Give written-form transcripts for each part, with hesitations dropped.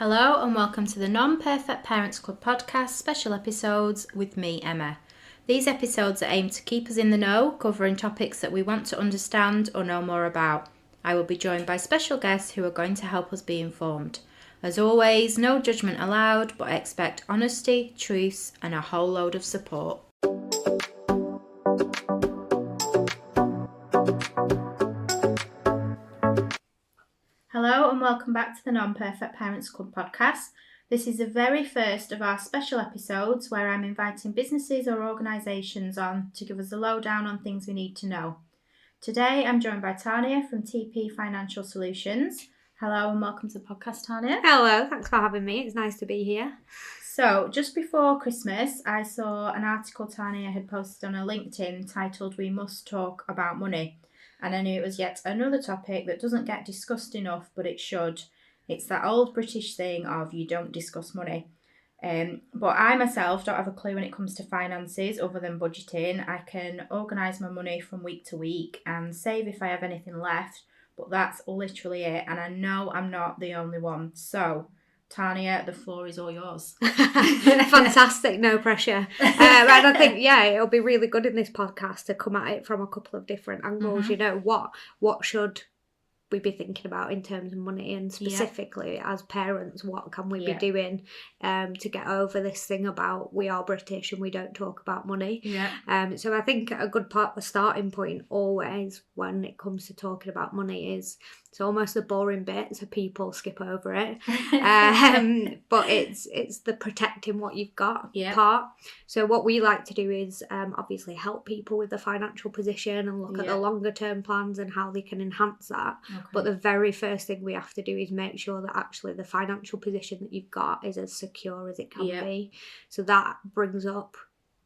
Hello and welcome to the Non-Perfect Parents Club podcast special episodes with me, Emma. These episodes are aimed to keep us in the know, covering topics that we want to understand or know more about. I will be joined by special guests who are going to help us be informed. As always, no judgment allowed, but expect honesty, truths and a whole load of support. Hello and welcome back to the Non-Perfect Parents Club podcast. This is the very first of our special episodes where I'm inviting businesses or organisations on to give us a lowdown on things we need to know. Today I'm joined by Tarnia from TP Financial Solutions. Hello and welcome to the podcast, Tarnia. Hello, thanks for having me. It's nice to be here. So, just before Christmas, I saw an article Tarnia had posted on her LinkedIn titled "We Must Talk About Money." And I knew it was yet another topic that doesn't get discussed enough, but it should. It's that old British thing of you don't discuss money. But I myself don't have a clue when it comes to finances other than budgeting. I can organise my money from week to week and save if I have anything left, but that's literally it. And I know I'm not the only one. So, Tarnia, the floor is all yours. Fantastic, no pressure. And I think, it'll be really good in this podcast to come at it from a couple of different angles. Mm-hmm. You know, what should we be thinking about in terms of money, and specifically as parents, what can we be doing to get over this thing about we are British and we don't talk about money. So I think a good starting point always when it comes to talking about money is it's almost the boring bit, so people skip over it. But it's the protecting what you've got part. So what we like to do is obviously help people with the financial position and look at the longer term plans and how they can enhance that. Okay. But the very first thing we have to do is make sure that actually the financial position that you've got is as secure as it can be. So that brings up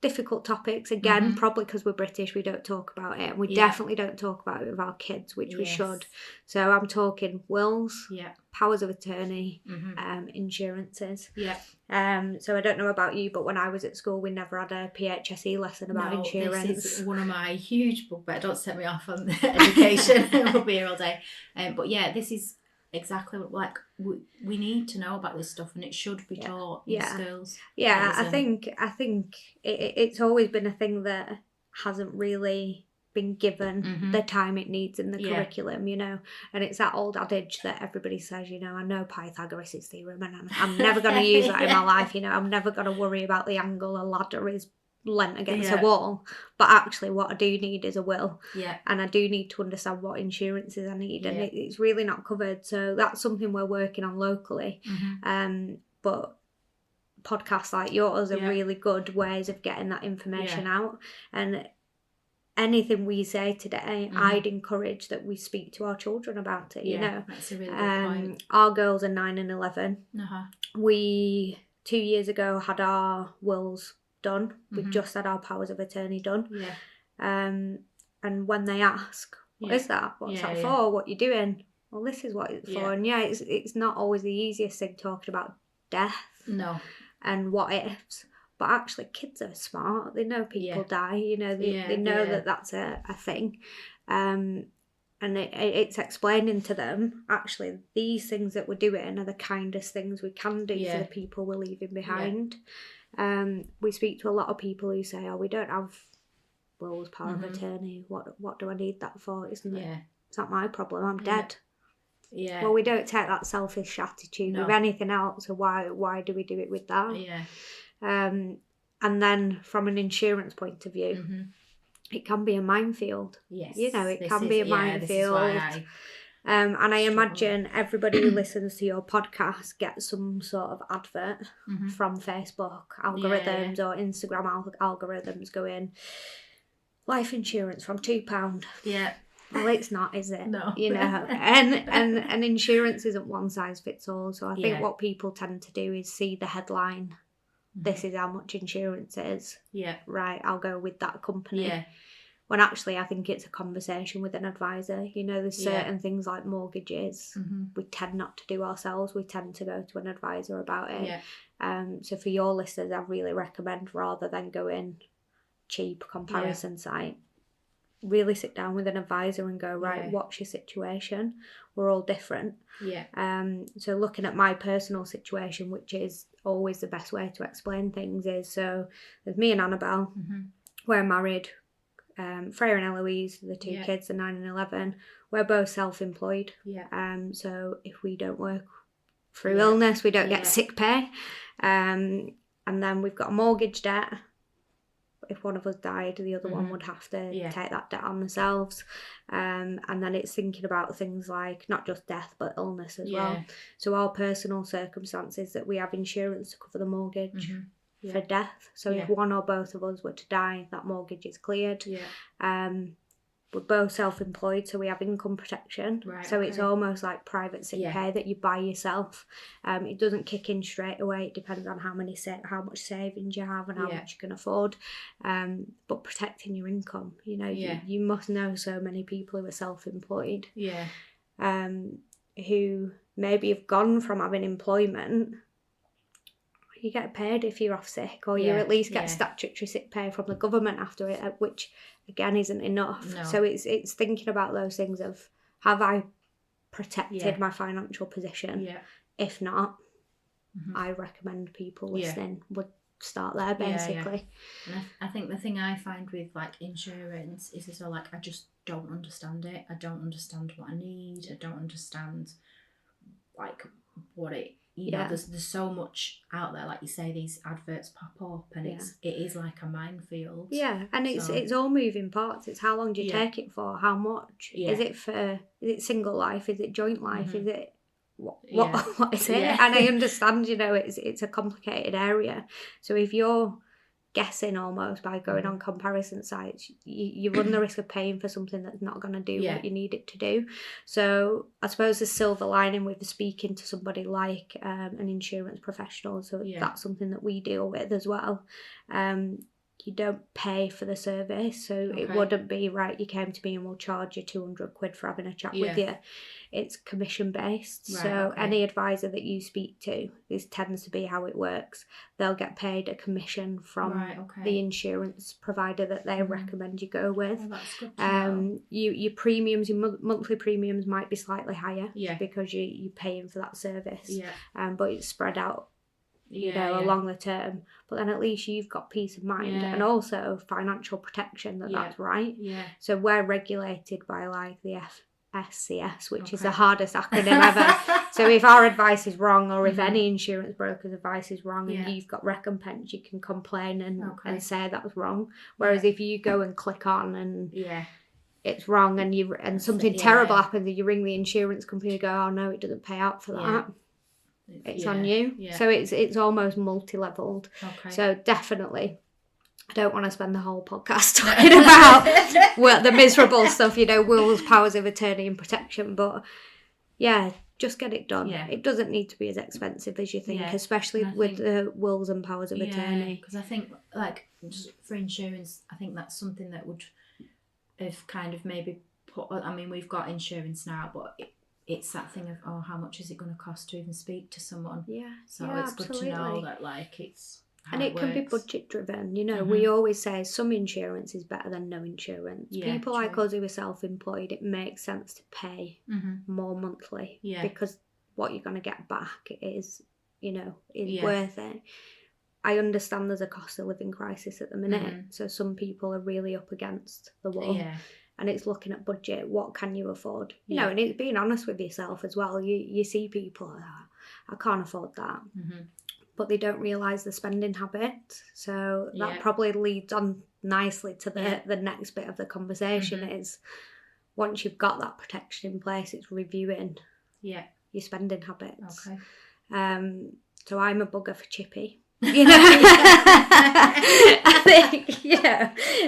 difficult topics again, probably because we're British, we don't talk about it, and we definitely don't talk about it with our kids, which we should. So I'm talking wills, powers of attorney, insurances. So I don't know about you, but when I was at school we never had a PHSE lesson about insurance. This is one of my huge bugbears. Don't set me off on education. We'll be here all day. But this is exactly like we need to know about this stuff, and it should be taught in schools. I think it's always been a thing that hasn't really been given the time it needs in the curriculum, you know, and it's that old adage that everybody says, you know, I know Pythagoras' theorem and I'm never going to use that in my life, you know, I'm never going to worry about the angle a ladder is leant against a wall, but actually what I do need is a will, and I do need to understand what insurances I need, and it's really not covered, so that's something we're working on locally. But podcasts like yours are really good ways of getting that information out, and anything we say today, I'd encourage that we speak to our children about it. You know, that's a really good point. Our girls are 9 and 11. We 2 years ago had our wills done. We've just had our powers of attorney done. And when they ask, what is that? What's that for? What you doing? Well, this is what it's for. And it's not always the easiest thing talking about death. No. And what ifs. But actually, kids are smart. They know people die. You know, they know that that's a thing. And it's explaining to them, actually, these things that we're doing are the kindest things we can do for the people we're leaving behind. We speak to a lot of people who say, oh, we don't have wills, power of attorney. What do I need that for? It's not my problem. I'm dead. Well, we don't take that selfish attitude with anything else. So why do we do it with that? And then from an insurance point of view, it can be a minefield. You know, it can be a minefield. And I imagine everybody who listens to your podcast gets some sort of advert from Facebook algorithms or Instagram algorithms going, life insurance from £2. Well, it's not, is it? No. You know, and insurance isn't one size fits all. So I think what people tend to do is see the headline, this is how much insurance is. Right, I'll go with that company. When actually I think it's a conversation with an advisor. You know, there's certain things like mortgages we tend not to do ourselves. We tend to go to an advisor about it. So for your listeners, I really recommend, rather than going cheap comparison site, really sit down with an advisor and go, right, what's your situation? We're all different. So looking at my personal situation, which is always the best way to explain things, is so there's me and Annabelle. We're married. Freya and Eloise, the two kids, are 9 and 11. We're both self-employed. So if we don't work through illness, we don't get sick pay. And then we've got a mortgage debt. If one of us died, the other one would have to take that debt on themselves. And then it's thinking about things like not just death, but illness as well. So our personal circumstances, that we have insurance to cover the mortgage for death. So if one or both of us were to die, that mortgage is cleared. We're both self-employed, so we have income protection. So it's almost like private sick pay that you buy yourself. It doesn't kick in straight away. It depends on how much savings you have and how much you can afford. But protecting your income, you must know so many people who are self-employed. Who maybe have gone from having employment. You get paid if you're off sick, or you at least get statutory sick pay from the government after it, which again isn't enough. So it's thinking about those things of, have I protected my financial position? If not, I recommend people listening would start there basically. And I think the thing I find with like insurance is as well, like, I just don't understand it. I don't understand what I need. I don't understand like what it. There's so much out there, like you say, these adverts pop up, and it is like a minefield. And it's all moving parts. It's how long do you take it for? How much? Is it single life? Is it joint life? Is it what is it? And I understand, it's a complicated area. So if you're guessing almost by going on comparison sites, you run the risk of paying for something that's not going to do what you need it to do. So I suppose the silver lining with speaking to somebody like an insurance professional, so that's something that we deal with as well. You don't pay for the service, so it wouldn't be, right, you came to me and we'll charge you 200 quid for having a chat with you. It's commission based. Any advisor that you speak to, this tends to be how it works. They'll get paid a commission from the insurance provider that they recommend you go with. That's good to know. Your premiums, your monthly premiums might be slightly higher because you're paying for that service. But it's spread out along the term, but then at least you've got peace of mind and also financial protection that's right. So we're regulated by like the FSCS, which is the hardest acronym ever. So if our advice is wrong, or if any insurance broker's advice is wrong, and you've got recompense, you can complain and say that was wrong. Whereas if you go and click on and it's wrong, and something terrible happens, and you ring the insurance company and go, oh no, it doesn't pay out for that. It's on you. So it's almost multi-leveled. So definitely, I don't want to spend the whole podcast talking about the miserable stuff, wills, powers of attorney and protection, but just get it done. It doesn't need to be as expensive as you think, especially with the wills and powers of attorney. Because I think, like, just for insurance, I think that's something that would have kind of maybe put, I mean, we've got insurance now, but it's that thing of, how much is it going to cost to even speak to someone? So it's absolutely. good to know that, like, it's how and it can be budget driven. We always say some insurance is better than no insurance. People like us who are self-employed, it makes sense to pay more monthly because what you're going to get back is worth it. I understand there's a cost of living crisis at the minute, so some people are really up against the wall. And it's looking at budget. What can you afford? And it's being honest with yourself as well. You see people, I can't afford that. But they don't realise the spending habit. So that probably leads on nicely to the next bit of the conversation is, once you've got that protection in place, it's reviewing your spending habits. So I'm a bugger for chippy.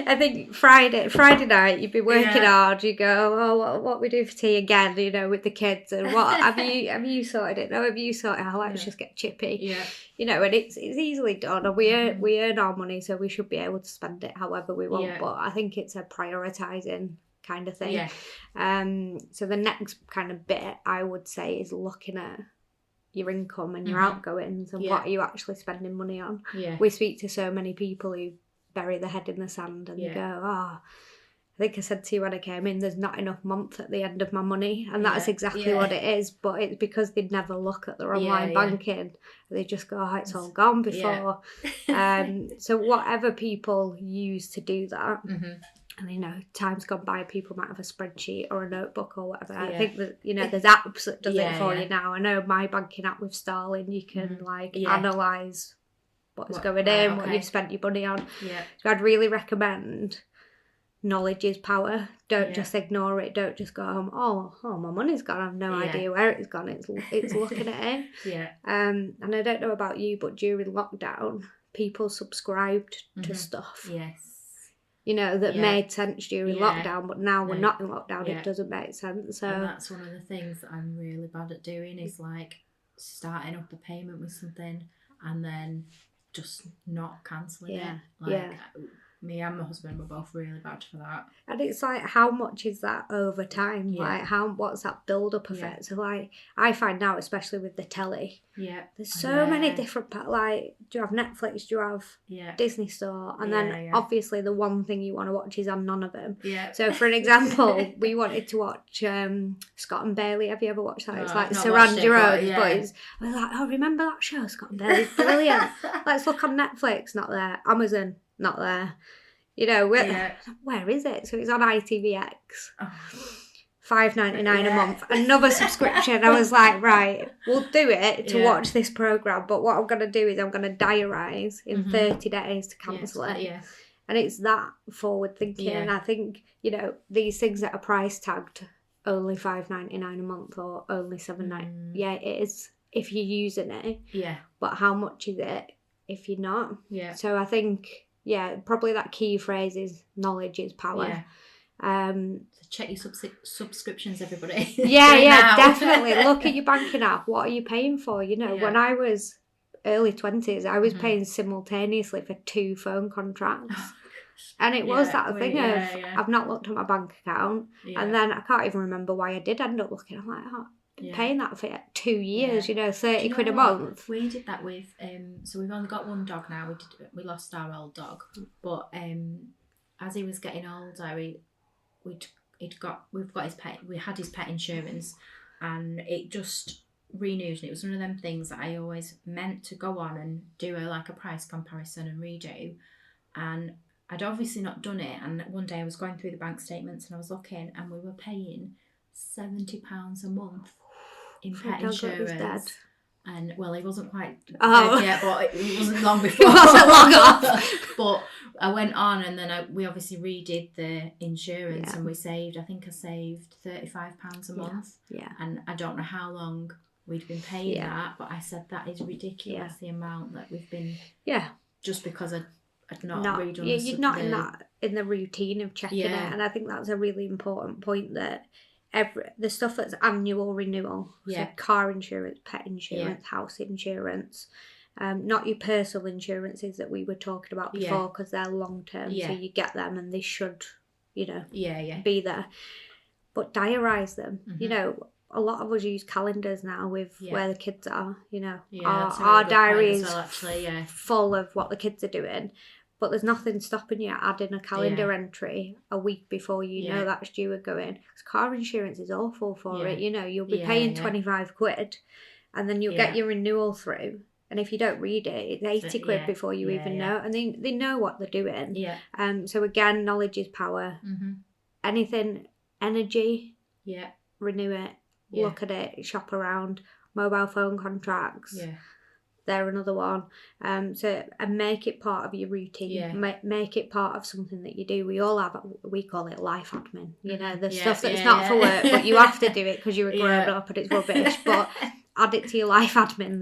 I think Friday night you'd be working hard, you go, what we do for tea again, with the kids, and what have you sorted it? No, have you sorted it? Let's just get chippy. And it's easily done, and we earn our money, so we should be able to spend it however we want. But I think it's a prioritising kind of thing. So the next kind of bit I would say is looking at your income and your outgoings and what are you actually spending money on. We speak to so many people who bury their head in the sand and they go, I think I said to you when I came in, there's not enough month at the end of my money, and that's exactly what it is. But it's because they'd never look at their online banking. They just go, oh, it's all gone before. So whatever people use to do that, and time's gone by, people might have a spreadsheet or a notebook or whatever. I think that there's apps that does it for you now. I know my banking app with Starling, you can analyse what's going in, what you've spent your money on. So I'd really recommend. Knowledge is power. Don't just ignore it. Don't just go home, oh, my money's gone. I have no idea where it's gone. It's looking at it. And I don't know about you, but during lockdown, people subscribed to stuff. That made sense during lockdown, but now we're not in lockdown. It doesn't make sense. So and that's one of the things that I'm really bad at doing is like starting up a payment with something and then just not cancelling it. Me and my husband were both really bad for that. And it's like, how much is that over time? Like, what's that build-up effect? So, like, I find now, especially with the telly, there's so many different, like, do you have Netflix? Do you have Disney Store? And then, obviously, the one thing you want to watch is on none of them. So, for an example, we wanted to watch Scott and Bailey. Have you ever watched that? It's like Saran Jerome. But I was like, oh, remember that show, Scott and Bailey's brilliant. Let's look on Netflix. Not there. Amazon. Not there. Where is it? So it's on ITVX. $5.99 a month. Another subscription. I was like, right, we'll do it to watch this programme, but what I'm going to do is I'm going to diarise in 30 days to cancel it. And it's that forward thinking. And I think, these things that are price tagged only $5.99 a month or only $7.99. Yeah, it is if you're using it. But how much is it if you're not? So I think... probably that key phrase is knowledge is power. So check your subscriptions, everybody. Definitely. Look at your banking app. What are you paying for? When I was early 20s, I was paying simultaneously for 2 phone contracts. And it was that thing of, I've not looked at my bank account. And then I can't even remember why I did end up looking. I'm like, paying that for 2 years, 30 quid a month. We did that with so we've only got one dog now. We lost our old dog, but as he was getting older, we've got his pet. We had his pet insurance, and it just renewed. And it was one of them things that I always meant to go on and do a price comparison and redo, and I'd obviously not done it. And one day I was going through the bank statements and I was looking, and we were paying £70 a month in pet insurance. And he wasn't quite dead yet, but it wasn't long before. It wasn't long off. But I went on, and then we obviously redid the insurance, and I saved £35 a month. And I don't know how long we'd been paying that, but I said that is ridiculous, the amount that we've been. Just because I'd not redone. You're not in the routine of checking it, and I think that's a really important point that. The stuff that's annual renewal, so car insurance, pet insurance, house insurance, not your personal insurances that we were talking about before, because they're long term, so you get them and they should, be there. But diarise them. A lot of us use calendars now with where the kids are. Our diary is full of what the kids are doing. But there's nothing stopping you adding a calendar entry a week before you know that's due and going. Because car insurance is awful for it. You'll be paying 25 quid and then you'll get your renewal through. And if you don't read it, it's 80 quid before you even know. And they know what they're doing. So again, knowledge is power. Anything, energy, renew it, look at it, shop around. Mobile phone contracts. They're another one. And make it part of your routine. Make it part of something that you do. We all have, we call it life admin. The stuff that's not for work, but you have to do it because you're a grown up and it's rubbish. But add it to your life admin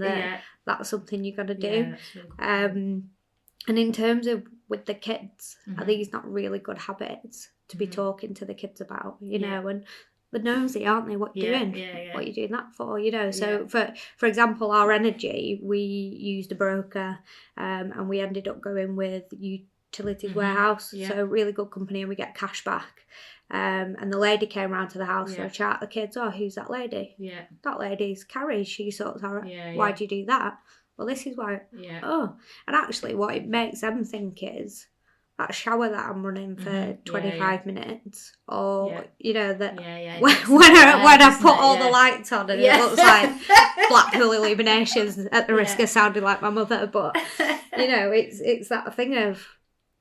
that's something you're going to do. And in terms of with the kids, are these not really good habits to be talking to the kids about? And they're nosy, aren't they? What you're doing? What are you doing that for? So for example, our energy, we used a broker, and we ended up going with Utilities Warehouse. So really good company, and we get cash back. And the lady came round to the house for a chat. The kids, who's that lady? That lady's Carrie. She sorts out. Why do you do that? Well, this is why. And actually, what it makes them think is, that shower that I'm running for 25 minutes, or that when I put all the lights on and it looks like Blackpool illuminations, at the risk of sounding like my mother, but it's that thing of,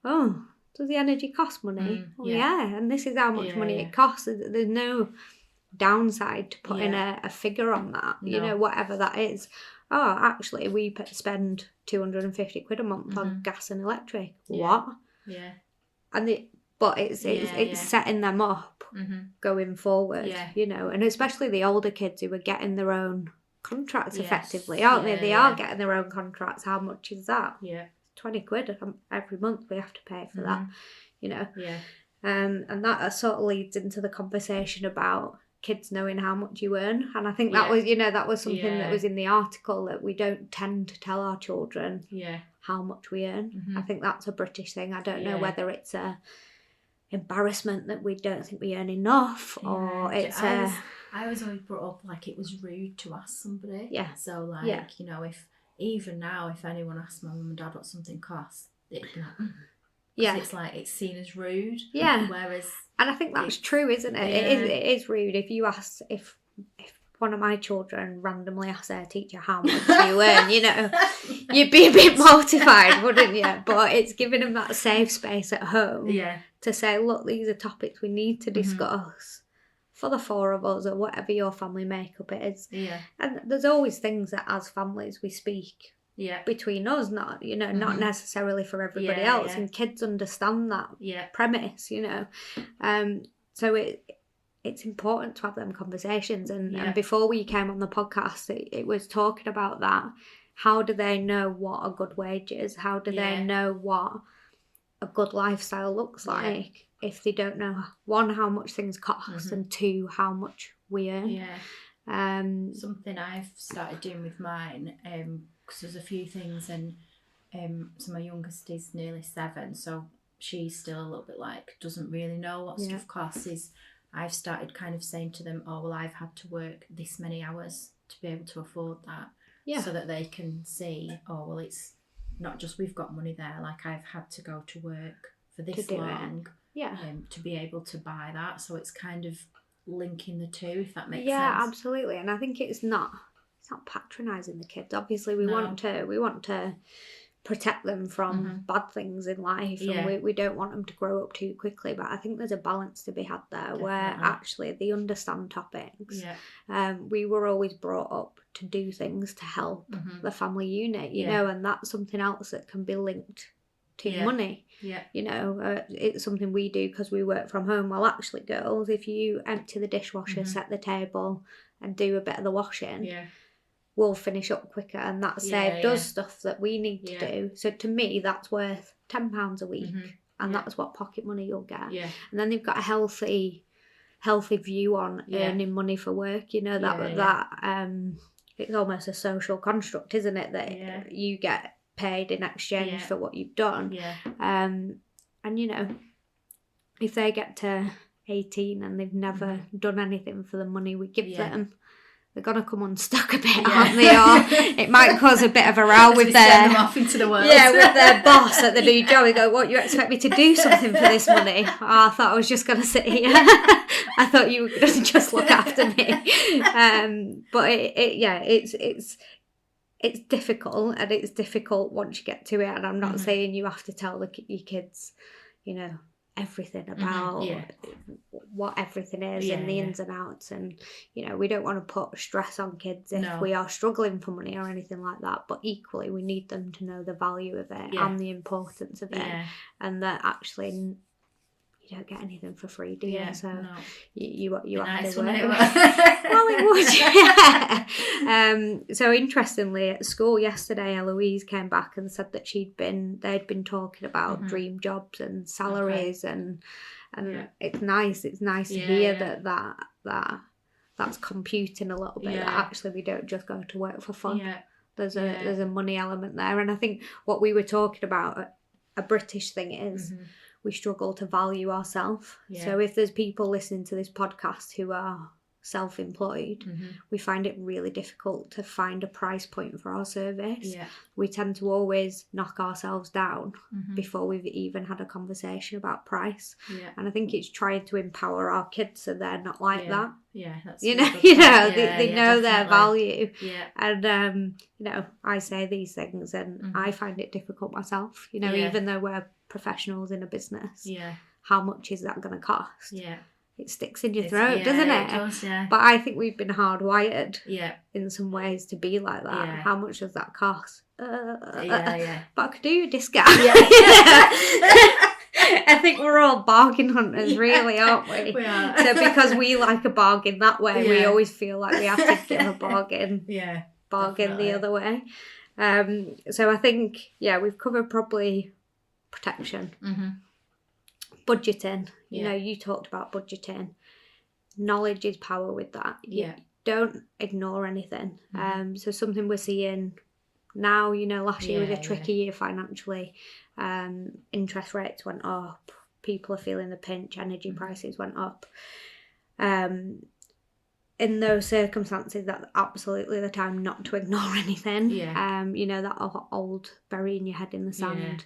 oh, does the energy cost money? And this is how much money it costs. There's no downside to putting a figure on that, whatever that is. Oh, actually, we spend 250 quid a month on gas and electric. What? Yeah. But it's setting them up going forward, and especially the older kids who are getting their own contracts effectively, aren't they? They are getting their own contracts. How much is that? Yeah. 20 quid every month we have to pay for that, and that sort of leads into the conversation about kids knowing how much you earn, and I think that was something that was in the article, that we don't tend to tell our children how much we earn. I think that's a British thing. I don't know whether it's a embarrassment that we don't think we earn enough, or it's I was always brought up like it was rude to ask somebody. So like if even now if anyone asks my mum and dad what something costs, it'd be like it's like it's seen as rude. Whereas, and I think that's true, isn't it? It is rude if you ask, if one of my children randomly asks their teacher how much you earn, you'd be a bit mortified, wouldn't you? But it's giving them that safe space at home to say, look, these are topics we need to discuss for the four of us, or whatever your family makeup is. And there's always things that as families we speak between us, not not necessarily for everybody else, and kids understand that premise, so it's important to have them conversations, and before we came on the podcast it was talking about that. How do they know what a good wage is? How do they know what a good lifestyle looks like if they don't know, one, how much things cost, and two, how much we earn? Something I've started doing with mine, because there's a few things, and so my youngest is nearly 7, so she's still a little bit like doesn't really know what stuff costs. Is I've started kind of saying to them, oh well, I've had to work this many hours to be able to afford that, so that they can see, oh well, it's not just we've got money there, like I've had to go to work for this long to be able to buy that. So it's kind of linking the two, if that makes sense. Yeah, absolutely. And I think it's not patronising the kids. Obviously we want to protect them from bad things in life, and we don't want them to grow up too quickly, but I think there's a balance to be had there. Where actually they understand topics. We were always brought up to do things to help the family unit, and that's something else that can be linked to money. It's something we do because we work from home. Well, actually, girls, if you empty the dishwasher, set the table and do a bit of the washing, we'll finish up quicker, and that saved us stuff that we need to do. So to me, that's worth £10 a week, and that's what pocket money you'll get. And then they've got a healthy view on earning money for work. It's almost a social construct, isn't it? That you get paid in exchange for what you've done. And if they get to 18 and they've never done anything for the money we give them, they're gonna come unstuck a bit, aren't they? Or it might cause a bit of a row with send them off into the world. with their boss at the new job. They go, "What, you expect me to do something for this money?" Oh, I thought I was just gonna sit here. I thought you were gonna just look after me. But it's difficult, and it's difficult once you get to it. And I'm not saying you have to tell your kids, everything about what everything is and the ins and outs, and we don't want to put stress on kids if we are struggling for money or anything like that, but equally we need them to know the value of it and the importance of it, and that actually you don't get anything for free, do you? So you have to work. Well, it would. So interestingly, at school yesterday, Eloise came back and said that they'd been talking about dream jobs and salaries, and it's nice. It's nice to hear that's computing a little bit. That actually we don't just go to work for fun. There's a money element there, and I think what we were talking about, a British thing is. We struggle to value ourselves. So if there's people listening to this podcast who are self-employed, we find it really difficult to find a price point for our service. We tend to always knock ourselves down before we've even had a conversation about price. And I think it's trying to empower our kids so they're not like that. That's they definitely. know their value. And I say these things and I find it difficult myself, even though we're professionals in a business. How much is that going to cost? It sticks in your throat, doesn't it? It does, But I think we've been hardwired in some ways to be like that. How much does that cost? But I could do you a discount. I think we're all bargain hunters, really, aren't we? We are. So because we like a bargain that way, we always feel like we have to give a bargain. Bargain the other way. So I think, we've covered probably protection. Budgeting, you talked about budgeting. Knowledge is power with that. Don't ignore anything. So something we're seeing now, last year was a tricky year financially. Interest rates went up. People are feeling the pinch. Energy prices went up. In those circumstances, that's absolutely the time not to ignore anything. That old burying your head in the sand.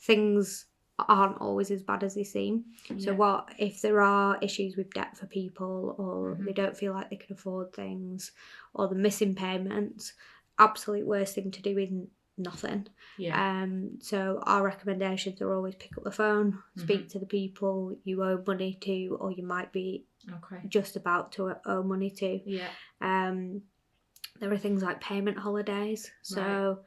Things aren't always as bad as they seem. So what if there are issues with debt for people, or they don't feel like they can afford things, or the missing payments, absolute worst thing to do is nothing. So our recommendations are always pick up the phone, speak to the people you owe money to, or you might be just about to owe money to. There are things like payment holidays. So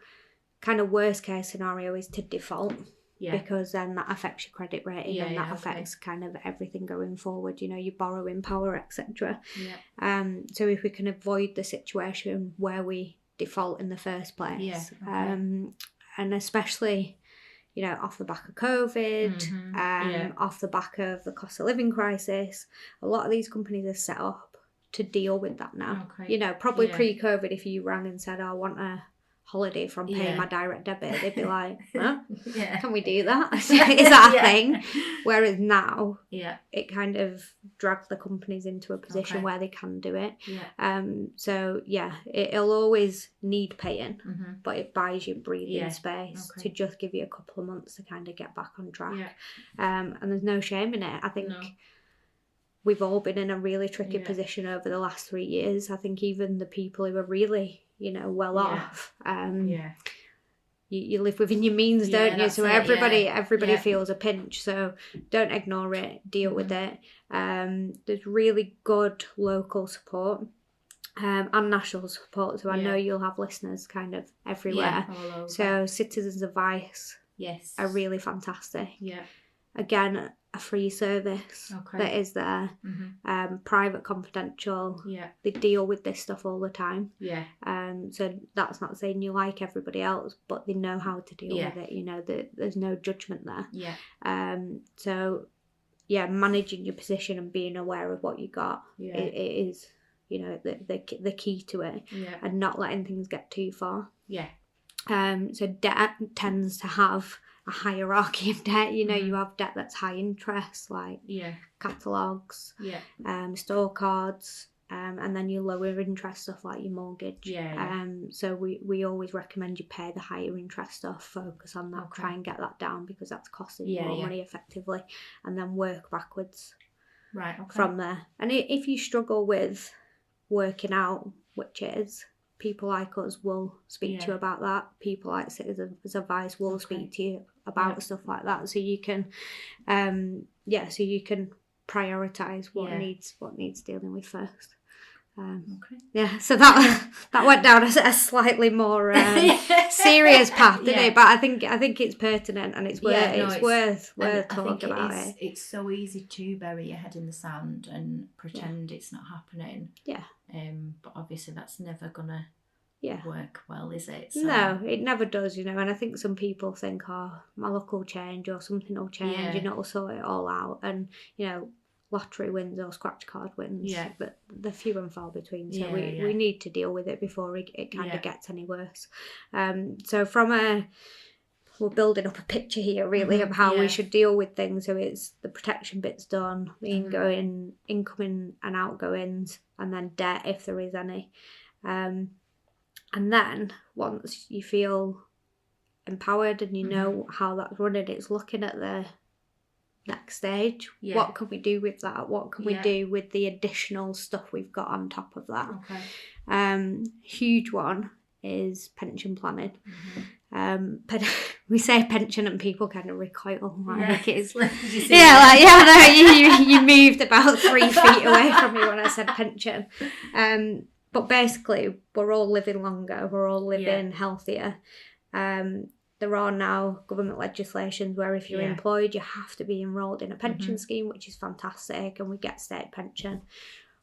kind of worst case scenario is to default. Because then that affects your credit rating and that affects kind of everything going forward, your borrowing power, etc. So if we can avoid the situation where we default in the first place, and especially, off the back of COVID, off the back of the cost of living crisis, a lot of these companies are set up to deal with that now. Probably pre-COVID, if you rang and said, I want a holiday from paying my direct debit, they'd be like, huh? Can we do that? Is that a thing? Whereas now it kind of drags the companies into a position where they can do it. So it'll always need paying, but it buys you breathing space to just give you a couple of months to kind of get back on track. And there's no shame in it. I think we've all been in a really tricky position over the last 3 years. I think even the people who are really well off, you live within your means, don't you? So everybody feels a pinch, so don't ignore it, deal with it. There's really good local support and national support, so I know you'll have listeners kind of everywhere. So Citizens Advice are really fantastic. Again, a free service that is there. Private, confidential. They deal with this stuff all the time. So that's not saying you like everybody else, but they know how to deal with it. There's no judgment there. So managing your position and being aware of what you got, it is the key to it, and not letting things get too far. So debt tends to have a hierarchy of debt. You have debt that's high interest, like catalogues, store cards, and then your lower interest stuff like your mortgage. So we always recommend you pay the higher interest stuff, focus on that, try and get that down, because that's costing you more money effectively, and then work backwards from there. And if you struggle with working out, which is, people like us will speak to you about that. People like Citizens Advice will speak to you about stuff like that, so you can prioritise what needs dealing with first. So that went down a slightly more serious path, didn't it? But I think it's pertinent, and it's worth talking about it. It's so easy to bury your head in the sand and pretend it's not happening. But obviously that's never gonna work well, is it? So. No, it never does, and I think some people think, my luck will change, or something will change, and it'll sort it all out, and lottery wins or scratch card wins, but they're few and far between, so we need to deal with it before it kind of gets any worse. So from a we're building up a picture here really of how we should deal with things. So it's the protection bit's done, the incoming and outgoings, and then debt if there is any. And then once you feel empowered and you know how that's running, it's looking at the next stage. What can we do with that? What can we do with the additional stuff we've got on top of that? Huge one is pension planning. We say pension and people kind of recoil like it's you moved about 3 feet away from me when I said pension. But basically we're all living longer, we're all living healthier. There are now government legislations where if you're employed, you have to be enrolled in a pension scheme, which is fantastic, and we get state pension.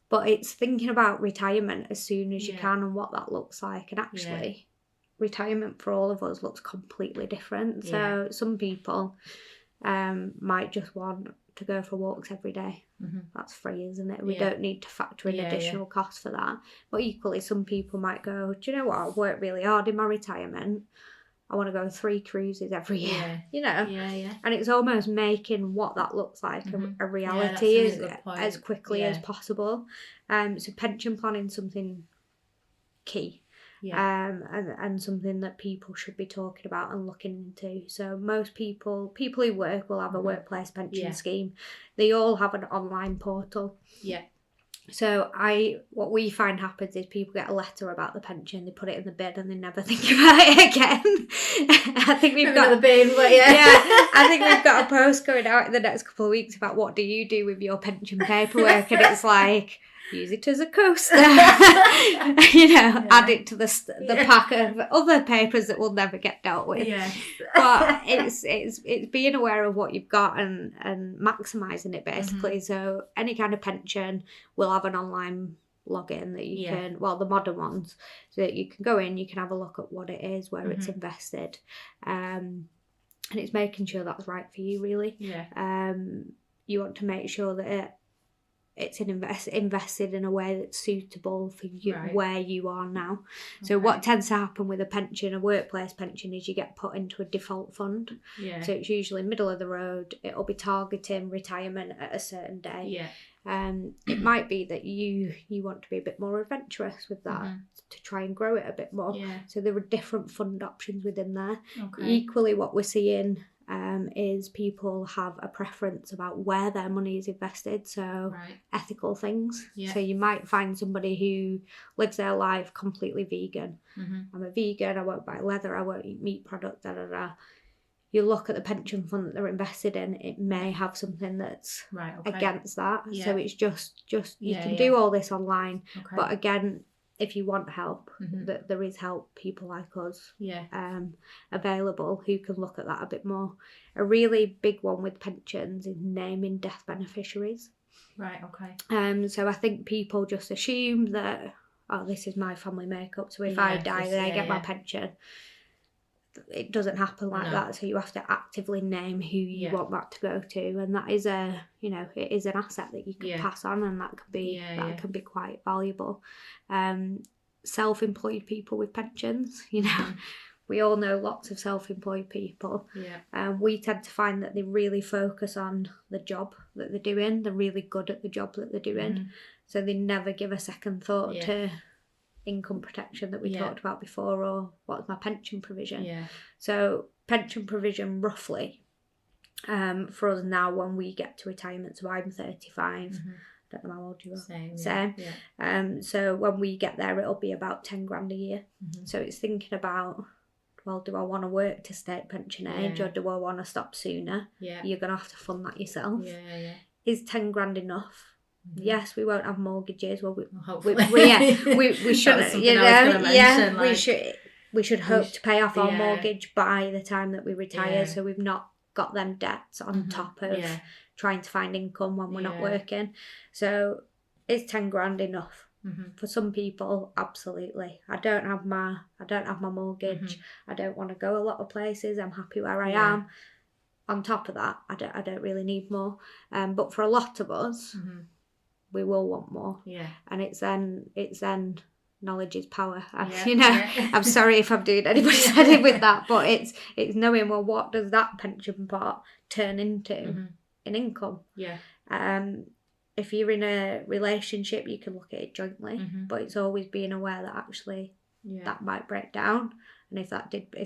But it's thinking about retirement as soon as you can and what that looks like. And actually, retirement for all of us looks completely different. So some people might just want to go for walks every day. That's free, isn't it? We don't need to factor in additional costs for that. But equally, some people might go, do you know what? I've worked really hard in my retirement. I want to go on 3 cruises every year, you know? And it's almost making what that looks like a reality as quickly as possible. So pension planning is something key. And something that people should be talking about and looking into. So most people who work will have a workplace pension scheme. They all have an online portal. So what we find happens is people get a letter about the pension, they put it in the bin and they never think about it again. I think we've got the bin, but I think we've got a post going out in the next couple of weeks about what do you do with your pension paperwork, and it's like, use it as a coaster, add it to the pack of other papers that will never get dealt with. But it's being aware of what you've got and maximising it basically. So any kind of pension will have an online login that you can, well, the modern ones, so that you can go in, you can have a look at what it is, where it's invested, and it's making sure that's right for you really. You want to make sure that it's invested in a way that's suitable for you, where you are now. So what tends to happen with a workplace pension, is you get put into a default fund. So it's usually middle of the road. It'll be targeting retirement at a certain day. It might be that you want to be a bit more adventurous with that to try and grow it a bit more. So there are different fund options within there. Equally, what we're seeing is people have a preference about where their money is invested, so ethical things. So you might find somebody who lives their life completely vegan. I'm a vegan, I won't buy leather, I won't eat meat products, You look at the pension fund that they're invested in, it may have something that's against that. So it's just you can do all this online, but again, if you want help, that there is help, people like us available who can look at that a bit more. A really big one with pensions is naming death beneficiaries. So I think people just assume that, oh, this is my family makeup, so if I die, then I get my pension. It doesn't happen like that, so you have to actively name who you want that to go to, and that is it is an asset that you can pass on, and that can be quite valuable. Self-employed people with pensions, we all know lots of self-employed people. We tend to find that they really focus on the job that they're doing. They're really good at the job that they're doing, so they never give a second thought to income protection that we talked about before, or what's my pension provision. So pension provision roughly for us now, when we get to retirement, so I'm 35, I don't know how old you are. Same. So when we get there, it'll be about 10 grand a year. So it's thinking about, well, do I want to work to state pension age, or do I want to stop sooner? You're going to have to fund that yourself. Is 10 grand enough? Yes, we won't have mortgages. Well, we shouldn't. We should hope to pay off our mortgage by the time that we retire, so we've not got them debts on top of trying to find income when we're not working. So is 10 grand enough? For some people, absolutely. I don't have my mortgage. I don't want to go a lot of places. I'm happy where I am. On top of that, I don't really need more. But for a lot of us, we will want more. And it's then knowledge is power. Yeah. I'm sorry if I'm doing anybody's head in with that, but it's knowing, well, what does that pension pot turn into in income? Yeah. If you're in a relationship, you can look at it jointly, but it's always being aware that actually that might break down. And if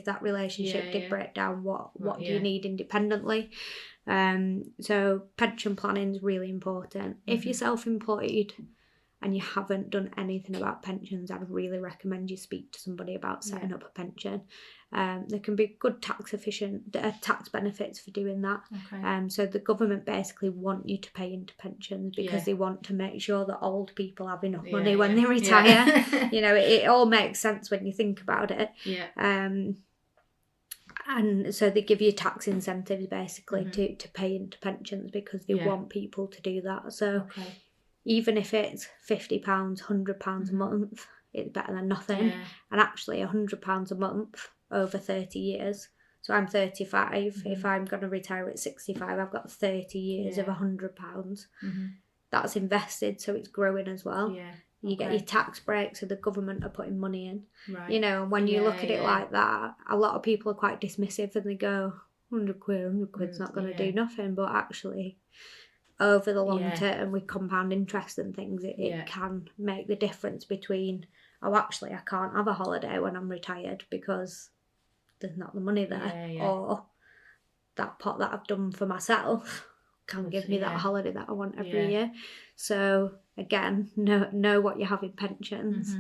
that relationship did break down, what do you need independently? So pension planning is really important. If you're self-employed and you haven't done anything about pensions, I'd really recommend you speak to somebody about setting up a pension. There can be good tax benefits for doing that. Okay. So the government basically want you to pay into pensions because they want to make sure that old people have enough money when they retire. It all makes sense when you think about it. Yeah. And so they give you tax incentives basically to pay into pensions because they want people to do that. So even if it's £50, £100 a month, it's better than nothing. Yeah. And actually £100 a month over 30 years. So I'm 35. If I'm going to retire at 65, I've got 30 years of £100. That's invested, so it's growing as well. Yeah. You get your tax break, so the government are putting money in. Right. And when you look at it like that, a lot of people are quite dismissive and they go, 100 quid's not going to do nothing. But actually, over the long term, with compound interest and things, it can make the difference between, actually, I can't have a holiday when I'm retired because there's not the money there. Or that pot that I've done for myself can give me that holiday that I want every year. So again, know what you have in pensions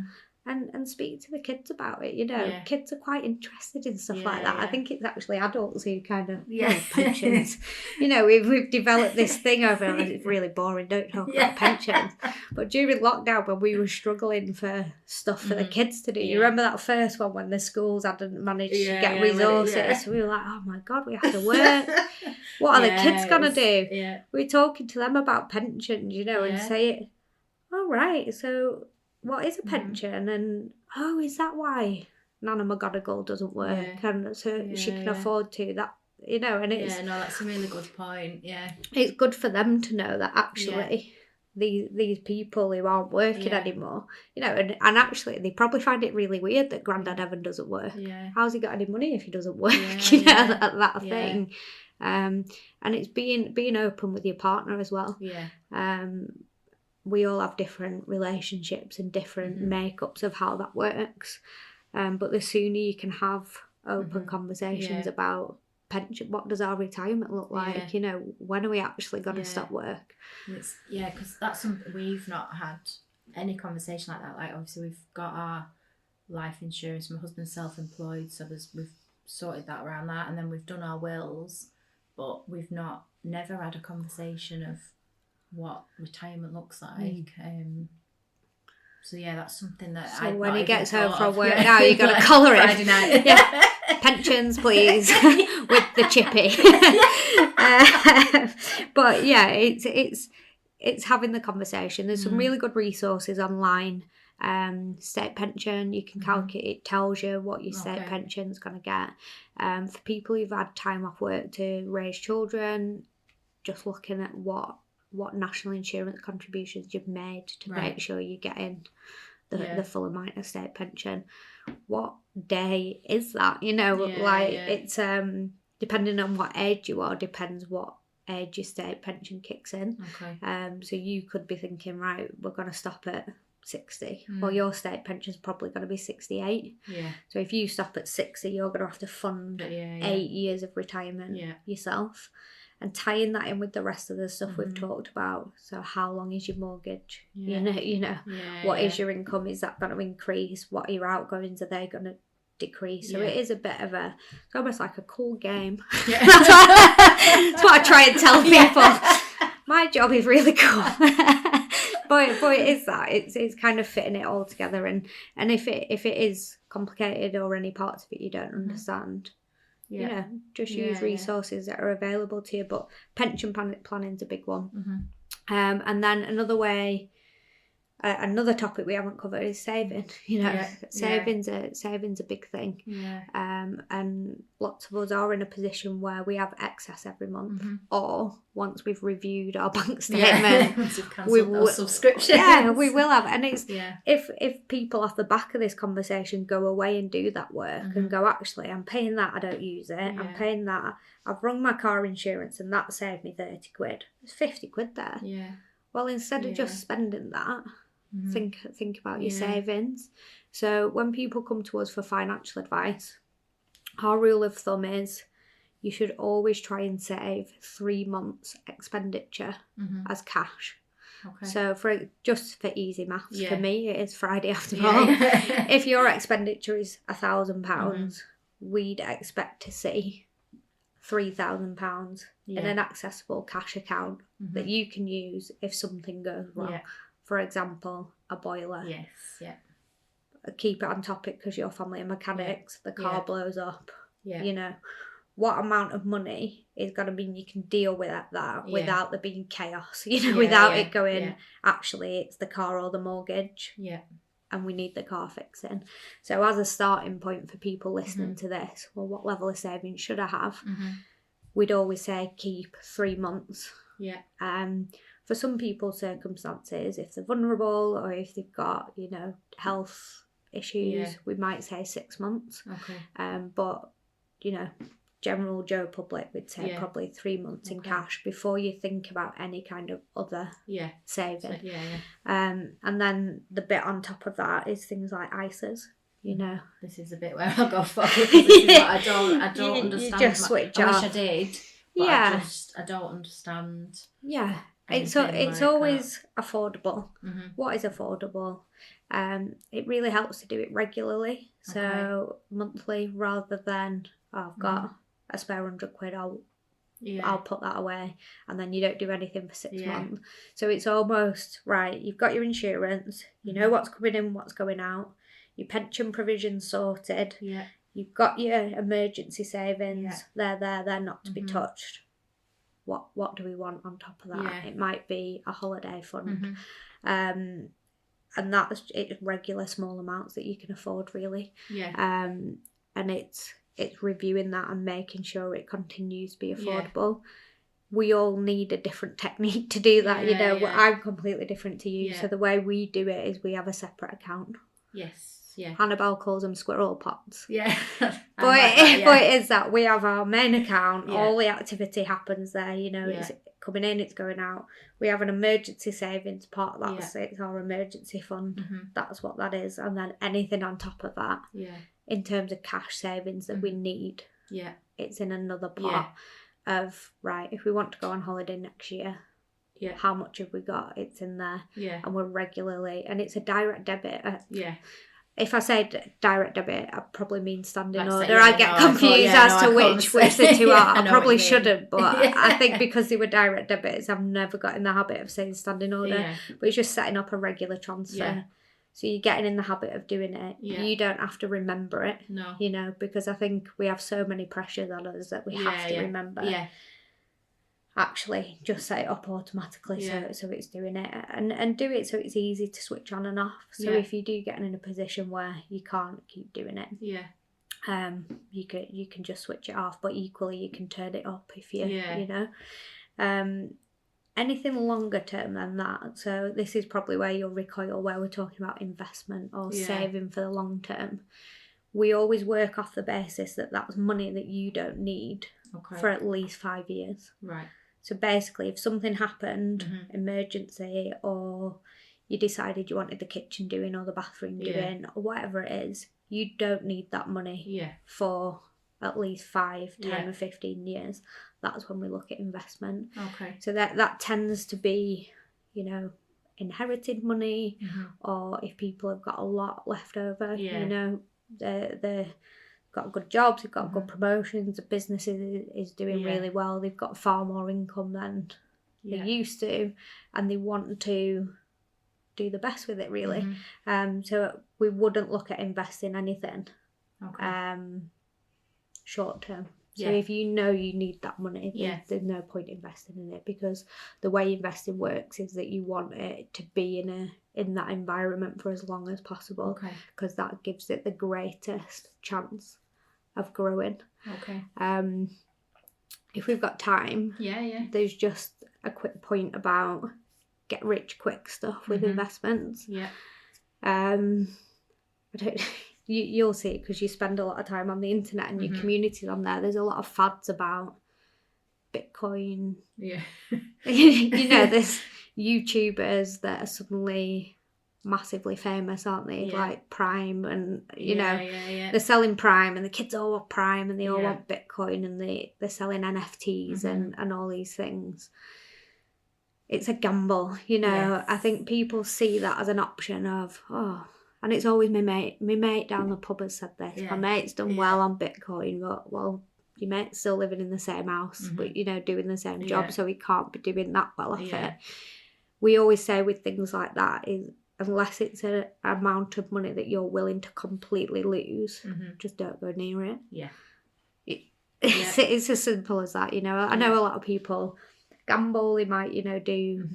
and speak to the kids about it. Kids are quite interested in stuff like that. I think it's actually adults who kind of pensions. We've developed this thing over, it's really boring, don't talk about pensions. But during lockdown, when we were struggling for stuff for the kids to do, you remember that first one when the schools hadn't managed to get resources? We were like, oh my God, we have to work. What are the kids going to do? Yeah. We're talking to them about pensions, and say it. Oh, right, so what is a pension? And, is that why Nana McGonagall doesn't work? And so she can afford to, that, and it's... that's a really good point, It's good for them to know that actually these people who aren't working anymore, and actually they probably find it really weird that Grandad Evan doesn't work. Yeah. How's he got any money if he doesn't work? That thing. And it's being open with your partner as well. We all have different relationships and different makeups of how that works, but the sooner you can have open conversations about pension, what does our retirement look like, when are we actually going to stop work? Because that's something we've not had any conversation like that. Like, obviously we've got our life insurance, my husband's self-employed, so we've sorted that around that, and then we've done our wills, but we've never had a conversation of what retirement looks like. So that's something that when he gets home from work now, you got to collar him Friday night. Pensions please with the chippy. But it's having the conversation. There's some really good resources online. State pension, you can calculate, it tells you what your state pension's going to get. For people who've had time off work to raise children, just looking at what national insurance contributions you've made to make sure you're getting the full amount of state pension. What day is that? It's depending on what age you are, depends what age your state pension kicks in. So you could be thinking, right, we're going to stop at 60. Well, your state pension's probably going to be 68. So if you stop at 60, you're going to have to fund 8 years of retirement yourself. And tying that in with the rest of the stuff we've talked about. So how long is your mortgage? What is your income? Is that going to increase? What are your outgoings? Are they going to decrease? So it is a bit of it's almost like a cool game. That's what I try and tell people. My job is really cool. but it is that. It's kind of fitting it all together. And if it is complicated or any parts of it you don't understand, just use resources that are available to you. But pension planning's a big one. And then another way Another topic we haven't covered is saving. Saving's a big thing. Yeah. And lots of us are in a position where we have excess every month, or once we've reviewed our bank statement, once we've cancelled our subscriptions. Yeah, we will have. And it's if people off the back of this conversation go away and do that work and go, actually, I'm paying that, I don't use it. I'm paying that. I've rung my car insurance and that saved me 30 quid. There's 50 quid there. Yeah. Well, instead of just spending that, think about your savings. So when people come to us for financial advice, our rule of thumb is you should always try and save 3 months expenditure as cash. Okay. So for easy maths, for me it is Friday after all. If your expenditure is £1,000, we'd expect to see £3,000 in an accessible cash account that you can use if something goes wrong. Yeah. For example, a boiler. Yes, yeah. Keep it on topic because your family are mechanics. The car blows up. Yeah. What amount of money is going to mean you can deal with that without there being chaos, without it going, actually, it's the car or the mortgage. Yeah. And we need the car fixing. So as a starting point for people listening to this, well, what level of savings should I have? We'd always say keep 3 months. Yeah. For some people's circumstances, if they're vulnerable or if they've got, health issues, we might say 6 months. Okay. But, general Joe public would say probably 3 months in cash before you think about any kind of other saving. And then the bit on top of that is things like ISAs. This is a bit where I'll go for because this is what I don't understand. You just switch off. I wish I did, but I don't understand. Yeah. It's always affordable. What is affordable? It really helps to do it regularly. So monthly rather than I've got a spare £100, I'll put that away, and then you don't do anything for 6 months. So it's almost right. You've got your insurance. You know what's coming in, what's going out. Your pension provision sorted. Yeah. You've got your emergency savings. They're not to be touched. What do we want on top of that? Yeah. It might be a holiday fund. And it's regular small amounts that you can afford, really. Yeah. And it's reviewing that and making sure it continues to be affordable. Yeah. We all need a different technique to do that. I'm completely different to you. Yeah. So the way we do it is we have a separate account. Yes. Yeah. Annabelle calls them squirrel pots. Yeah. But it is that we have our main account, all the activity happens there, it's coming in, it's going out. We have an emergency savings pot, it's our emergency fund. That's what that is. And then anything on top of that, in terms of cash savings that we need, it's in another pot of, right, if we want to go on holiday next year, how much have we got? It's in there. Yeah. And we're regularly, and it's a direct debit. If I say direct debit, I probably mean standing order. I get confused as to which the two are. I probably shouldn't, but I think because they were direct debits, I've never got in the habit of saying standing order. Yeah. But it's just setting up a regular transfer. Yeah. So you're getting in the habit of doing it. Yeah. You don't have to remember it. No. Because I think we have so many pressures on us that we have to remember. Yeah. Actually, just set it up automatically so it's doing it, and do it so it's easy to switch on and off. So if you do get in a position where you can't keep doing it, you can just switch it off. But equally, you can turn it up if anything longer term than that. So this is probably where you'll recoil, where we're talking about investment or saving for the long term. We always work off the basis that that's money that you don't need for at least 5 years. Right. So basically, if something happened, emergency, or you decided you wanted the kitchen doing or the bathroom doing or whatever it is, you don't need that money for at least 5, 10 or 15 years. That's when we look at investment. Okay. So that tends to be, inherited money, or if people have got a lot left over, they're got good jobs, they've got good promotions, the business is doing really well, they've got far more income than they used to, and they want to do the best with it, really. So we wouldn't look at investing anything short term. So if you need that money, there's no point investing in it, because the way investing works is that you want it to be in that environment for as long as possible, because that gives it the greatest chance of growing. If we've got time, there's just a quick point about get rich quick stuff with investments. I don't. You'll see it because you spend a lot of time on the internet and your community's on there. There's a lot of fads about Bitcoin. There's YouTubers that are suddenly massively famous, aren't they? Like Prime, and they're selling Prime, and the kids all want Prime, and they all want Bitcoin, and they're selling NFTs and all these things. It's a gamble, I think people see that as an option of, and it's always my mate down the pub has said this. My mate's done well on Bitcoin, but well, your mate's still living in the same house, but doing the same job, so he can't be doing that well off it. We always say with things like that is, unless it's an amount of money that you're willing to completely lose, just don't go near it. It's as simple as that. I know a lot of people gamble. They might do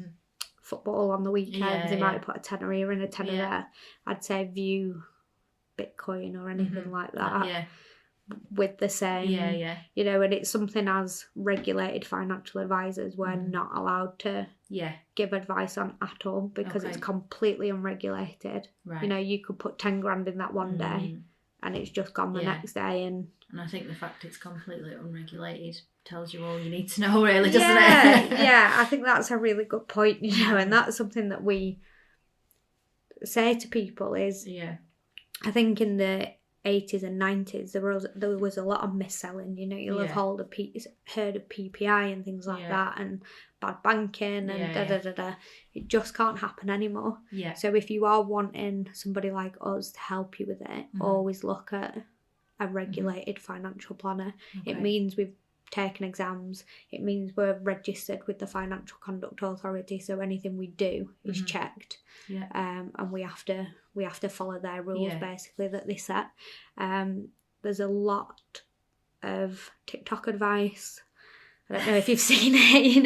football on the weekends. They might put a tenner here and a tenner there. I'd say view Bitcoin or anything like that with the same, and it's something as regulated financial advisors we're not allowed to give advice on at all, because it's completely unregulated. You could put 10 grand in that one day and it's just gone the next day, and I think the fact it's completely unregulated tells you all you need to know, really, doesn't it? I think that's a really good point, and that's something that we say to people is, I think in the 80s and 90s there was a lot of mis-selling. You'll have heard of PPI and things like that, and bad banking and It just can't happen anymore. So if you are wanting somebody like us to help you with it, always look at a regulated financial planner. It means we've taken exams. It means we're registered with the Financial Conduct Authority, so anything we do is checked. And we have to follow their rules basically that they set. There's a lot of TikTok advice. I don't know if you've seen it,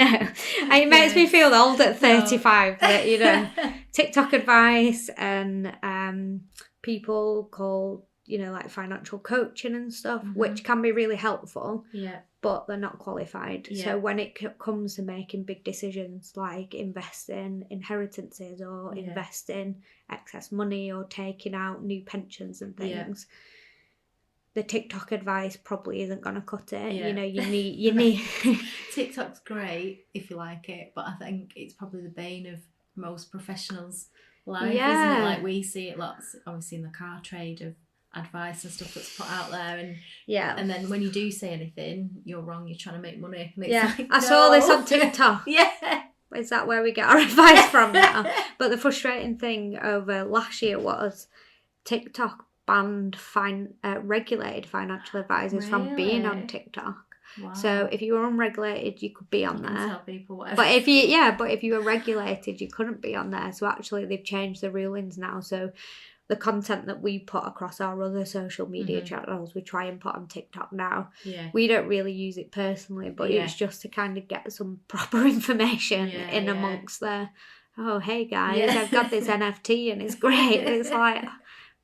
it makes me feel old at 35 that, TikTok advice and people call, like financial coaching and stuff, which can be really helpful, but they're not qualified. So when it comes to making big decisions like investing inheritances or investing excess money or taking out new pensions and things, the TikTok advice probably isn't going to cut it. You need TikTok's great if you like it, but I think it's probably the bane of most professionals' life, isn't it? Like we see it lots, obviously in the car trade, of advice and stuff that's put out there, and then when you do say anything, you're wrong, you're trying to make money. And it's like, I saw this on TikTok. Is that where we get our advice from now? But the frustrating thing over last year was TikTok banned regulated financial advisors from being on TikTok. Wow. So if you were unregulated, you could be on there. Tell people whatever. But if you were regulated, you couldn't be on there. So actually, they've changed the rulings now. So the content that we put across our other social media channels, we try and put on TikTok now. We don't really use it personally, but it's just to kind of get some proper information in amongst there. Oh, hey guys, I've got this NFT and it's great. And it's like,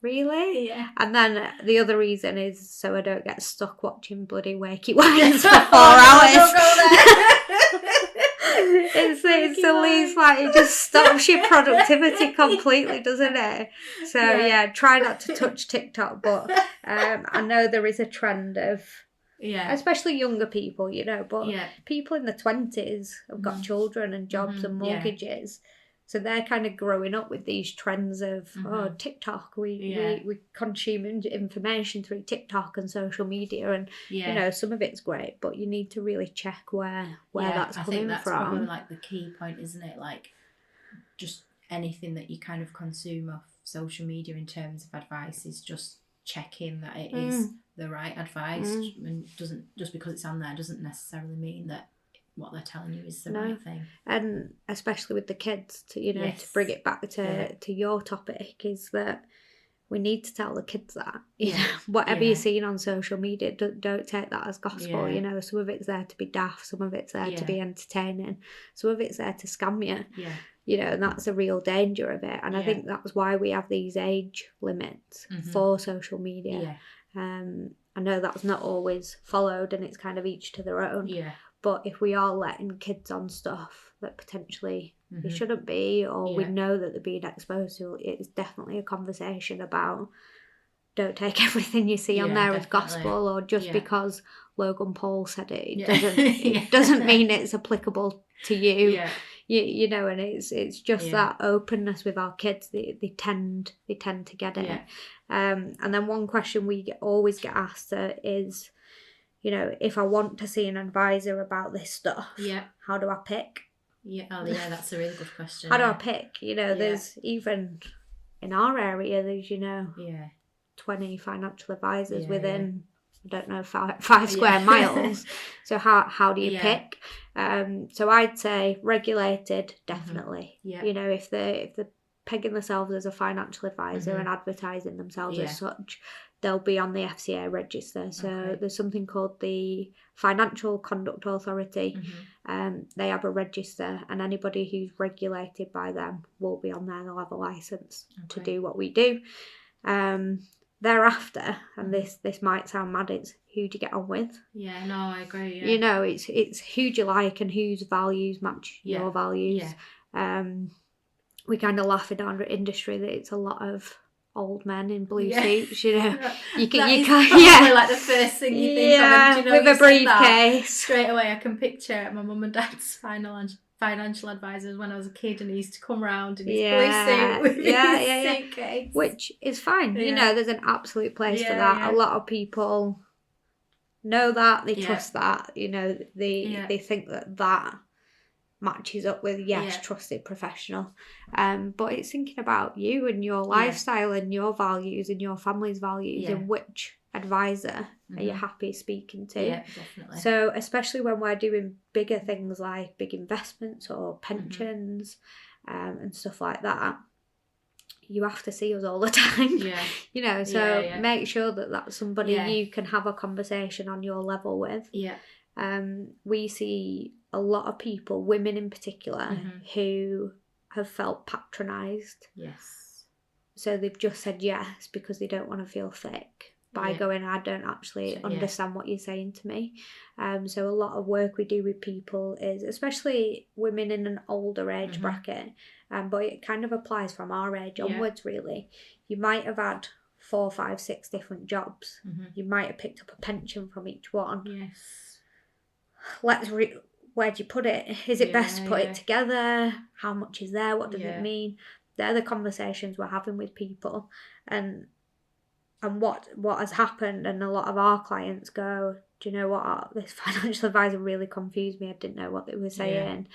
really? And then the other reason is so I don't get stuck watching bloody Wakey Wines for 4 hours. Don't go there. It's the least, like, it just stops your productivity completely, doesn't it? So try not to touch TikTok, but I know there is a trend of especially younger people, but people in the 20s have got children and jobs and mortgages. So they're kind of growing up with these trends of, TikTok, we consume information through TikTok and social media, and, some of it's great, but you need to really check where that's coming from. I think that's probably, like, the key point, isn't it? Like, just anything that you kind of consume off social media in terms of advice is just checking that it is the right advice, and doesn't, just because it's on there doesn't necessarily mean that what they're telling you is the right thing. And especially with the kids, to bring it back to your topic, is that we need to tell the kids that whatever you're seeing on social media, don't take that as gospel. Some of it's there to be daft, some of it's there to be entertaining, some of it's there to scam you. You know, and that's a real danger of it. And I think that's why we have these age limits for social media. I know that's not always followed, and it's kind of each to their own. But if we are letting kids on stuff that potentially they shouldn't be, or we know that they're being exposed to, it's definitely a conversation about, don't take everything you see on there as gospel, or just because Logan Paul said it, it doesn't mean it's applicable to you. You know, and it's just that openness with our kids. They tend to get it. And then one question we always get asked is, you know, if I want to see an advisor about this stuff, how do I pick? That's a really good question. How do I pick? You know, there's even in our area, there's, you know, 20 financial advisors within, I don't know, five square miles. So how do you pick? So I'd say regulated, definitely. You know, if they're pegging themselves as a financial advisor and advertising themselves as such, they'll be on the FCA register. So there's something called the Financial Conduct Authority. They have a register, and anybody who's regulated by them will be on there. They'll have a license to do what we do. Thereafter, and this might sound mad, it's who do you get on with? I agree. You know, it's who do you like and whose values match your values. We kind of laugh in our industry that it's a lot of old men in blue suits, you know. You can like the first thing you think of, and, you know, with a briefcase. Straight away I can picture my mum and dad's financial advisors when I was a kid, and he used to come round in his blue suit with his suitcase. Which is fine. You know, there's an absolute place for that. A lot of people know that, they trust that, you know, they think that matches up with trusted professional. But it's thinking about you and your lifestyle and your values and your family's values and which advisor are you happy speaking to. Definitely. So especially when we're doing bigger things like big investments or pensions and stuff like that, you have to see us all the time. You know, so make sure that that's somebody you can have a conversation on your level with. We see a lot of people, women in particular, who have felt patronised. So they've just said yes because they don't want to feel thick by going, I don't actually understand what you're saying to me. So a lot of work we do with people is, especially women in an older age bracket, but it kind of applies from our age onwards, really. You might have had 4, 5, 6 different jobs. You might have picked up a pension from each one. Where do you put it? Is it best to put it together? How much is there? What does it mean? They're the conversations we're having with people. And what has happened, and a lot of our clients go, do you know what? This financial advisor really confused me. I didn't know what they were saying.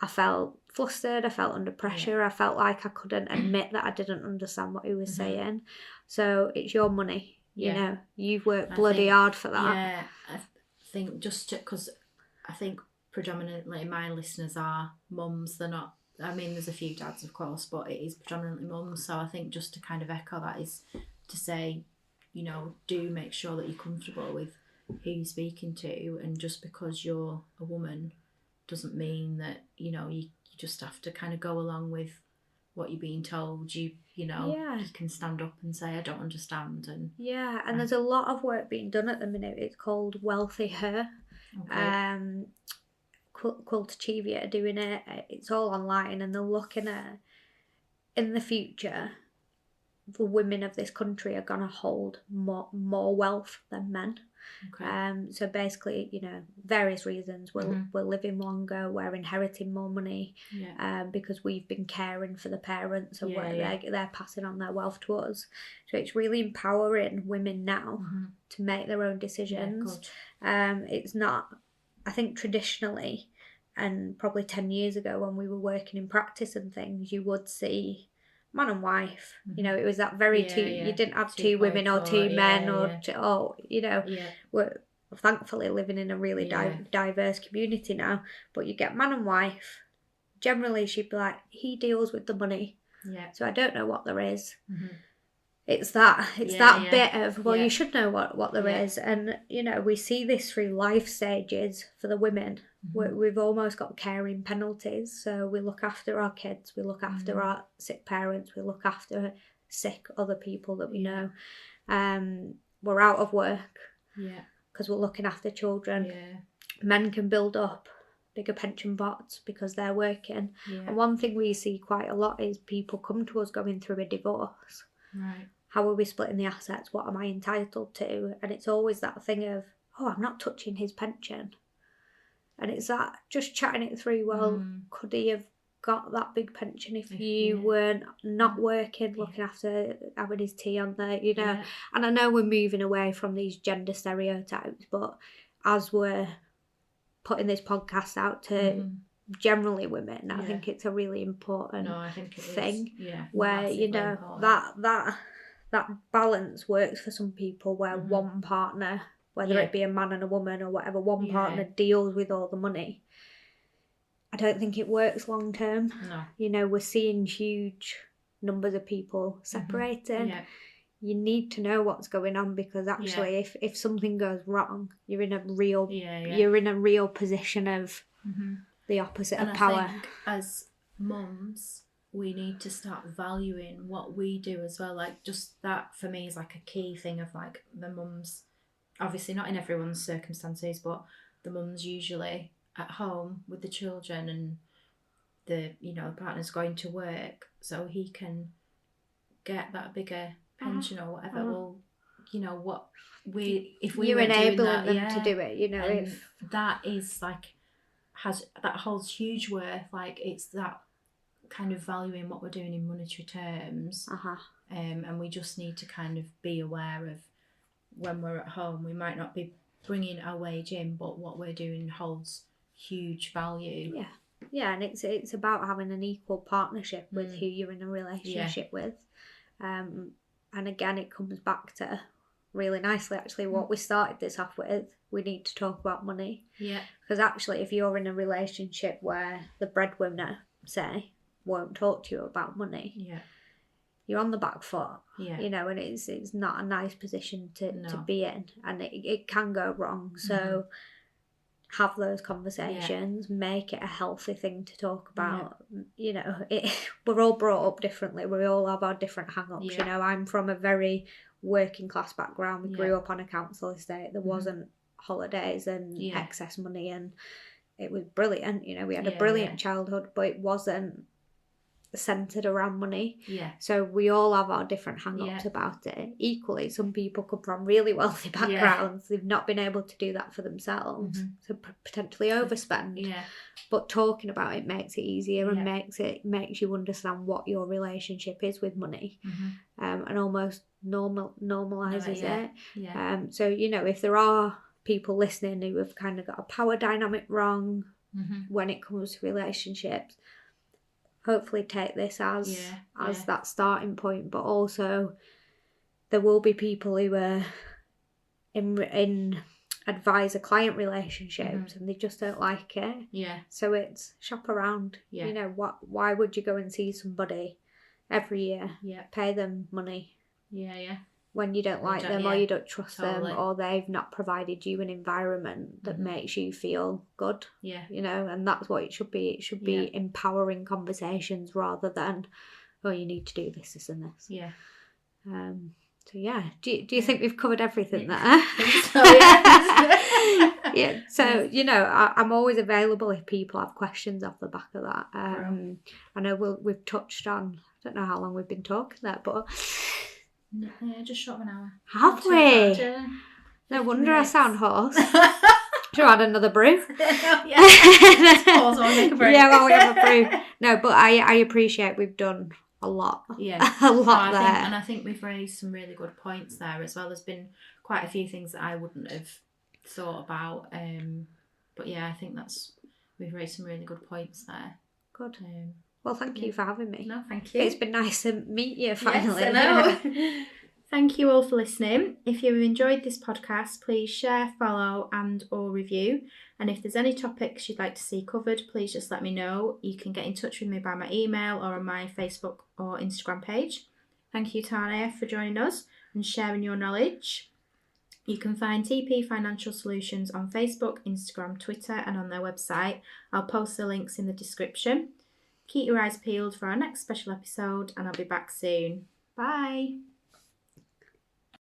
I felt flustered. I felt under pressure. I felt like I couldn't admit that I didn't understand what he was saying. So it's your money. You know, you've worked bloody hard for that. I think just because I think predominantly my listeners are mums. They're not, I mean, there's a few dads, of course, but it is predominantly mums. So I think just to kind of echo that is to say, you know, do make sure that you're comfortable with who you're speaking to, and just because you're a woman doesn't mean that, you know, you just have to kind of go along with what you're being told. You know, you can stand up and say, I don't understand. And there's a lot of work being done at the minute. It's called Wealthy Her. Quiltachievia are doing it. It's all online, and they're looking at, in the future, the women of this country are going to hold more wealth than men. So basically, you know, various reasons. We're living longer, we're inheriting more money, because we've been caring for the parents, and they're passing on their wealth to us. So it's really empowering women now to make their own decisions. It's not, I think traditionally, and probably 10 years ago when we were working in practice and things, you would see man and wife. You know, it was that very you didn't have two women or two men or you know, we're thankfully living in a really diverse community now, but you get man and wife. Generally she'd be like, he deals with the money, so I don't know what there is. It's that bit of, you should know what there is. And you know, we see this through life stages for the women. We've almost got caring penalties. So we look after our kids, we look after our sick parents, we look after sick other people that we know. We're out of work because we're looking after children. Men can build up bigger pension pots because they're working. And one thing we see quite a lot is people come to us going through a divorce. Right. How are we splitting the assets? What am I entitled to? And it's always that thing of, oh, I'm not touching his pension. And it's that, just chatting it through, well, could he have got that big pension if you weren't not working, looking after, having his tea on there, you know? And I know we're moving away from these gender stereotypes, but as we're putting this podcast out to generally women, I think it's a really important thing. Where, you know, important. that balance works for some people where one partner, whether it be a man and a woman or whatever, one partner deals with all the money. I don't think it works long term. No. You know, we're seeing huge numbers of people separating. You need to know what's going on, because actually if something goes wrong, you're in a real position of the opposite of power. I think as mums, we need to start valuing what we do as well. Like, just that for me is like a key thing of like the mums, obviously not in everyone's circumstances, but the mums usually at home with the children, and the partner's going to work so he can get that bigger pension or whatever. Well, you know what, if we you're were enabling doing that, them to do it, you know, and if that is like that holds huge worth. Like, it's that kind of valuing what we're doing in monetary terms. And we just need to kind of be aware of when we're at home, we might not be bringing our wage in, but what we're doing holds huge value. And it's about having an equal partnership with who you're in a relationship with. And again, it comes back to really nicely actually what we started this off with. We need to talk about money. Because actually, if you're in a relationship where the breadwinner, say, won't talk to you about money, you're on the back foot. You know, and it's not a nice position to be in, and it can go wrong. So have those conversations, make it a healthy thing to talk about. You know, we're all brought up differently. We all have our different hang-ups. You know, I'm from a very working class background. We grew up on a council estate. There wasn't holidays and excess money, and it was brilliant. You know, we had a brilliant childhood, but it wasn't centered around money. So we all have our different hang-ups about it. Equally, some people come from really wealthy backgrounds. They've not been able to do that for themselves, so potentially overspend. But talking about it makes it easier and makes you understand what your relationship is with money, and almost normalizes it. So, you know, if there are people listening who have kind of got a power dynamic wrong when it comes to relationships, hopefully take this as that starting point. But also, there will be people who are in advisor-client relationships and they just don't like it. So it's shop around. You know, why would you go and see somebody every year, pay them money when you don't like them or you don't trust them, or they've not provided you an environment that makes you feel good? You know, and that's what it should be. It should be empowering conversations rather than, oh, you need to do this and this. So do you think we've covered everything there? So you know, I'm always available if people have questions off the back of that. I know we've touched on, I don't know how long we've been talking there, but just short of an hour. Have we? No wonder I sound hoarse. Should I add another brew? Let's pause while we make a brew. While we have a brew. No, but I appreciate we've done a lot. A lot there. And I think we've raised some really good points there as well. There's been quite a few things that I wouldn't have thought about. But I think we've raised some really good points there. Good. Well, thank you for having me. No, thank you. It's been nice to meet you finally. Yes, I know. Thank you all for listening. If you've enjoyed this podcast, please share, follow and or review. And if there's any topics you'd like to see covered, please just let me know. You can get in touch with me by my email or on my Facebook or Instagram page. Thank you, Tarnia, for joining us and sharing your knowledge. You can find TP Financial Solutions on Facebook, Instagram, Twitter, and on their website. I'll post the links in the description. Keep your eyes peeled for our next special episode, and I'll be back soon. Bye.